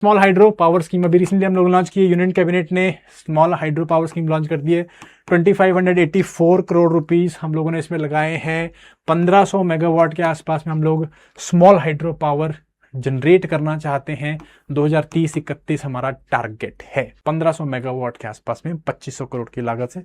Small hydro power scheme अभी recently हम लोग लॉन्च किए, यूनियन कैबिनेट ने small hydro power scheme launch कर दी है। 2584 करोड़ रुपीस हम लोगों ने इसमें लगाए हैं। 1500 मेगावाट के आसपास में हम लोग स्मॉल हाइड्रो पावर जनरेट करना चाहते हैं। 2030-31 हमारा टारगेट है। 1500 मेगावाट के आसपास में 2500 करोड़ की लागत से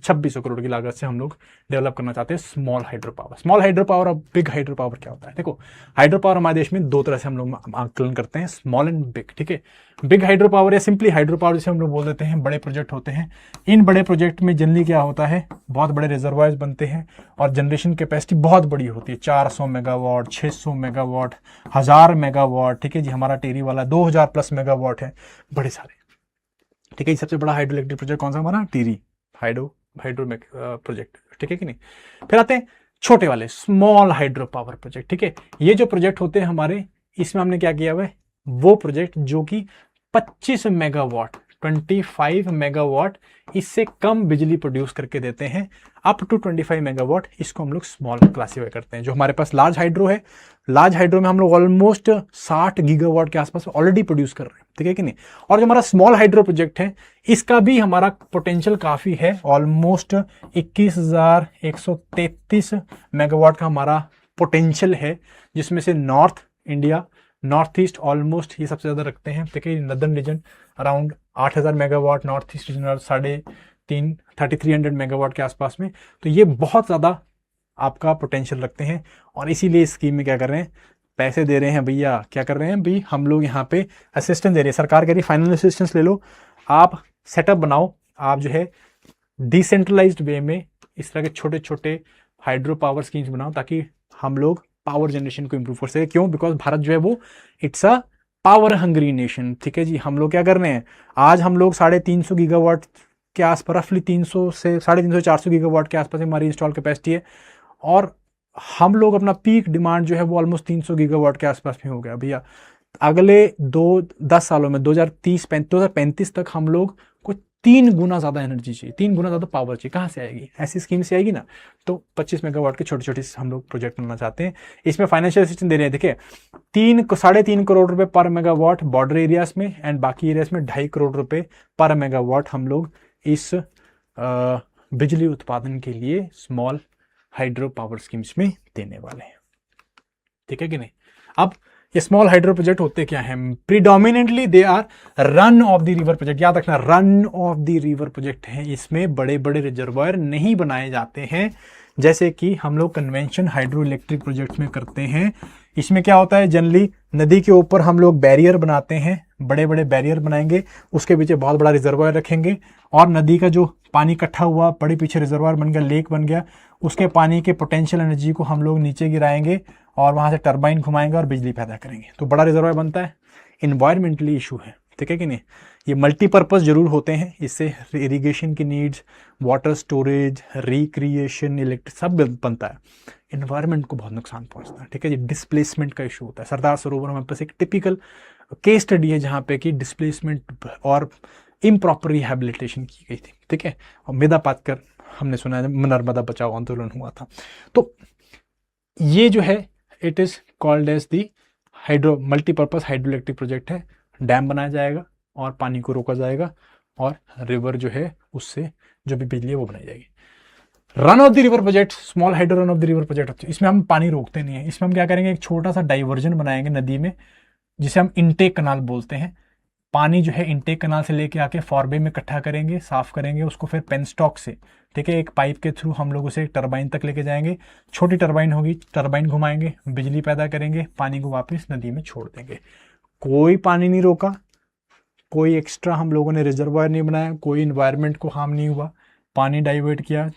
2600 करोड़ की लागत से हम लोग डेवलप करना चाहते हैं small hydro power. Small hydro power और बिग हाइड्रो पावर क्या होता है? देखो, हाइड्रो पावर हमारे देश में दो तरह से हम लोग आकलन करते हैं, स्मॉल एंड बिग। ठीक है, बिग हाइड्रो पावर या सिंपली हाइड्रो पावर जिसे हम लोग बोल देते हैं, बड़े प्रोजेक्ट होते हैं। इन बड़े प्रोजेक्ट में जनरली क्या होता है, बहुत बड़े रिजर्वायर्स बनते हैं और जनरेशन कैपेसिटी बहुत बड़ी होती है, 400 मेगावाट, 600 मेगावाट, 1000 मेगावाट। ठीक है जी, हमारा टेरी वाला 2000 प्लस मेगावाट है, बड़े सारे। ठीक है, सबसे बड़ा हाइड्रो इलेक्ट्रिक प्रोजेक्ट कौन सा? हमारा टेरी हाइड्रो प्रोजेक्ट। ठीक है कि नहीं? फिर आते हैं छोटे वाले स्मॉल हाइड्रो पावर प्रोजेक्ट। ठीक है, ये जो प्रोजेक्ट होते हैं हमारे, इसमें हमने क्या किया हुआ है, वो प्रोजेक्ट जो कि 25 मेगावाट, 25 मेगावाट इससे कम बिजली प्रोड्यूस करके देते हैं, अप टू 25 मेगावाट, इसको हम लोग स्मॉल क्लासीफाई करते हैं। जो हमारे पास लार्ज हाइड्रो है, लार्ज हाइड्रो में हम लोग ऑलमोस्ट 60 गीगावाट के आसपास ऑलरेडी प्रोड्यूस कर रहे हैं। ठीक है कि नहीं? और जो हमारा स्मॉल हाइड्रो प्रोजेक्ट है, इसका भी हमारा पोटेंशियल काफी है, ऑलमोस्ट 21,133 मेगावाट का हमारा पोटेंशियल है, जिसमें से north India, north east almost ये सबसे ज्यादा रखते हैं। ठीक है, northern region around 8000 megawatt, north east region 3300 megawatt के आसपास में। तो ये बहुत ज्यादा आपका पोटेंशियल रखते हैं और इसीलिए इस स्कीम में क्या कर रहे हैं, पैसे दे रहे हैं भैया। क्या कर रहे हैं भाई, हम लोग यहाँ पे असिस्टेंस दे रहे हैं। सरकार कह रही है फाइनल असिस्टेंस ले लो, आप सेटअप बनाओ, आप जो है डिसेंट्रलाइज्ड वे में इस तरह के छोटे छोटे हाइड्रो पावर स्कीम्स बनाओ, ताकि हम लोग पावर जनरेशन को इंप्रूव कर सके। क्यों? बिकॉज भारत जो है वो it's a power hungry nation. ठीक है जी, हम लोग क्या कर रहे हैं, आज हम लोग 350 गीगावाट के आसपास, रफली 300 से 350 400 गीगावाट के आसपास हमारी इंस्टॉल कैपेसिटी है, और हम लोग अपना पीक डिमांड जो है वो ऑलमोस्ट 300 गीगावाट के आसपास में हो गया भैया। अगले 10 सालों में 2035 तक हम लोग को 3 गुना ज्यादा एनर्जी चाहिए, 3 गुना ज्यादा पावर चाहिए। कहाँ से आएगी? ऐसी स्कीम से आएगी ना। तो 25 मेगावाट के छोटे छोटे हम लोग प्रोजेक्ट बनाना चाहते हैं। इसमें फाइनेंशियल असिस्टेंस दे रहे हैं। देखिए, 3.5 करोड़ रुपए पर मेगावाट बॉर्डर एरियाज में, एंड बाकी एरियाज में 2.5 करोड़ रुपए पर मेगावाट हम लोग इस बिजली उत्पादन के लिए स्मॉल हाइड्रो पावर स्कीम्स में देने वाले हैं। ठीक है कि नहीं? अब ये स्मॉल हाइड्रो प्रोजेक्ट होते क्या हैं? Predominantly they are run of the river project. याद रखना, run of the river project है। इसमें बड़े बड़े रिजर्वायर नहीं बनाए जाते हैं, जैसे कि हम लोग कन्वेंशन हाइड्रो इलेक्ट्रिक प्रोजेक्ट में करते हैं। इसमें क्या होता है, जनरली नदी के ऊपर हम लोग बैरियर बनाते हैं, बड़े बड़े बैरियर बनाएंगे, उसके पीछे बहुत बड़ा रिजर्वायर रखेंगे, और नदी का जो पानी इकट्ठा हुआ, बड़े पीछे रिजर्वायर बन गया, लेक बन गया, उसके पानी के पोटेंशियल एनर्जी को हम लोग नीचे गिराएंगे और वहां से टरबाइन घुमाएंगे और बिजली पैदा करेंगे। तो बड़ा रिजर्वायर बनता है। इन्वायरमेंटली इशू है। ठीक है कि नहीं? ये मल्टीपर्पज जरूर होते हैं, इससे इरिगेशन की needs, water storage, recreation, electric सब बनता है। इन्वायरमेंट को बहुत नुकसान पहुंचता है। ठीक है जी, डिस्प्लेसमेंट का इशू होता है। सरदार सरोवर हमारे पास एक टिपिकल केस स्टडी है जहाँ पे कि डिस्प्लेसमेंट और इम्प्रॉपर रिहेबिलिटेशन की गई थी। ठीक है, और मेधा पाटकर हमने सुना है नर्मदा बचाओ आंदोलन हुआ था। तो ये जो है it is called as the hydro multipurpose hydro electric project है। डैम बनाया जाएगा और पानी को रोका जाएगा, और रिवर जो है उससे जो भी बिजली है वो बनाई जाएगी। Run of the river project, small hydro run of the river project, इसमें हम पानी रोकते नहीं है। इसमें हम क्या करेंगे, एक छोटा सा डाइवर्जन बनाएंगे नदी में, जिसे हम इनटेक कनाल बोलते हैं। पानी जो है इनटेक कनाल से लेके आके फॉरबे में इकट्ठा करेंगे, साफ करेंगे उसको, फिर पेनस्टॉक से, ठीक है, एक पाइप के थ्रू हम लोग उसे टरबाइन तक लेके जाएंगे। छोटी टरबाइन होगी, टरबाइन घुमाएंगे, बिजली पैदा करेंगे, पानी को वापस नदी में छोड़ देंगे। कोई पानी नहीं रोका, कोई एक्स्ट्रा हम लोगों ने रिजर्वायर नहीं बनाया, कोई इन्वायरमेंट को हार्म नहीं हुआ, पानी डाइवर्ट किया,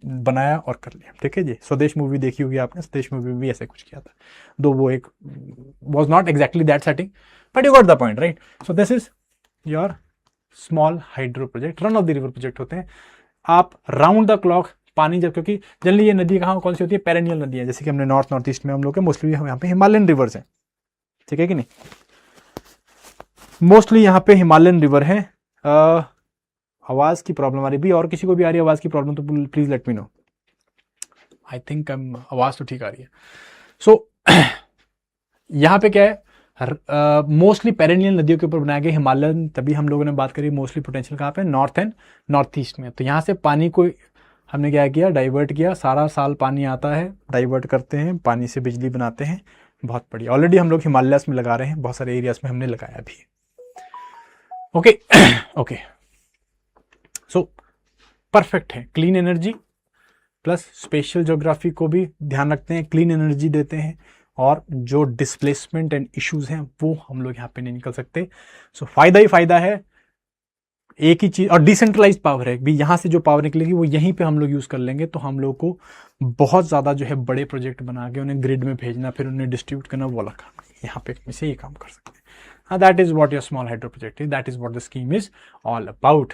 बनाया और कर लिया। ठीक है जी, स्वदेश मूवी देखी होगी आपने, स्वदेश मूवी में भी ऐसे कुछ किया था, दो वो एक was not exactly that setting, but you got the point, right? So this is your small hydro project, run of the river project होते हैं। आप राउंड द क्लॉक पानी, जब, क्योंकि जनरली ये नदी कहाँ कौन सी होती है, पेरेनियल नदी है, जैसे कि हमने नॉर्थ ईस्ट में हम लोग के मोस्टली हम यहाँ पे हिमालयन रिवर्स हैं। ठीक है कि नहीं? मोस्टली यहाँ पे हिमालयन रिवर है। आवाज की प्रॉब्लम आ रही भी, और किसी को भी आ रही है आवाज की प्रॉब्लम तो please let me know. I think आवाज तो ठीक आ रही है। सो यहाँ पे क्या है, मोस्टली पेरेनियल नदियों के ऊपर बनाया गया हिमालयन, तभी हम लोगों ने बात करी मोस्टली पोटेंशियल कहाँ पे, नॉर्थ एंड नॉर्थ ईस्ट में। तो यहाँ से पानी को हमने क्या किया, डाइवर्ट किया, सारा साल पानी आता है, डाइवर्ट करते हैं, पानी से बिजली बनाते हैं। बहुत बढ़िया, ऑलरेडी हम लोग हिमालयस में लगा रहे हैं, बहुत सारे एरियाज में हमने लगाया भी। ओके ओके, सो परफेक्ट है, clean energy plus special geography को भी ध्यान रखते हैं, क्लीन एनर्जी देते हैं, और जो डिस्प्लेसमेंट एंड इश्यूज हैं वो हम लोग यहाँ पे नहीं निकल सकते। सो फायदा ही फायदा है, एक ही चीज, और डिसेंट्रलाइज पावर है भी, यहाँ से जो पावर निकलेगी वो यहीं पे हम लोग यूज कर लेंगे। तो हम लोग को बहुत ज्यादा जो है बड़े प्रोजेक्ट बना के उन्हें ग्रिड में भेजना, फिर उन्हें डिस्ट्रीब्यूट करना, वो अलग काम नहीं, यहाँ पे इसे ये काम कर सकते हैं। That is what your small hydro project is, that is what the scheme is all about.